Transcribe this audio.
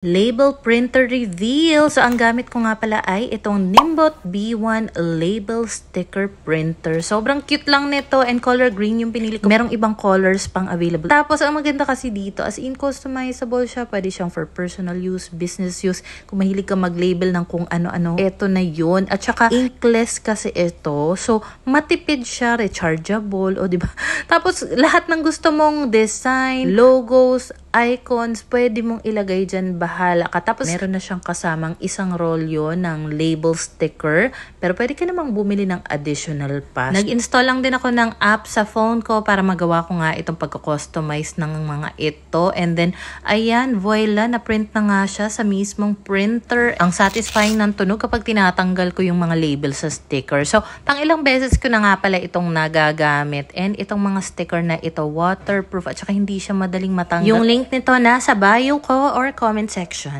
Label printer reveal. So, ang gamit ko nga pala ay itong Nimbot B1 label sticker printer. Sobrang cute lang nito and color green yung pinili ko. Merong ibang colors pang available. Tapos, ang maganda kasi dito, as in customizable siya. Pwede siyang for personal use, business use. Kung mahilig ka mag-label ng kung ano-ano, ito na yun. At saka, inkless kasi ito. So, matipid siya, rechargeable, o diba? Tapos, lahat ng gusto mong design, logos, icons, pwede mong ilagay dyan, bahala ka. Tapos, meron na siyang kasamang isang rolyo ng label sticker. Pero pwede ka namang bumili ng additional pa. Nag-install lang din ako ng app sa phone ko para magawa ko nga itong pagka-customize ng mga ito. And then, ayan, voila, na-print na nga siya sa mismong printer. Ang satisfying ng tunog kapag tinatanggal ko yung mga label sa sticker. So, pang ilang beses ko na nga pala itong nagagamit. And itong mga sticker na ito, waterproof at saka hindi siya madaling matanggal. Yung link nito nasa bio ko or comment section.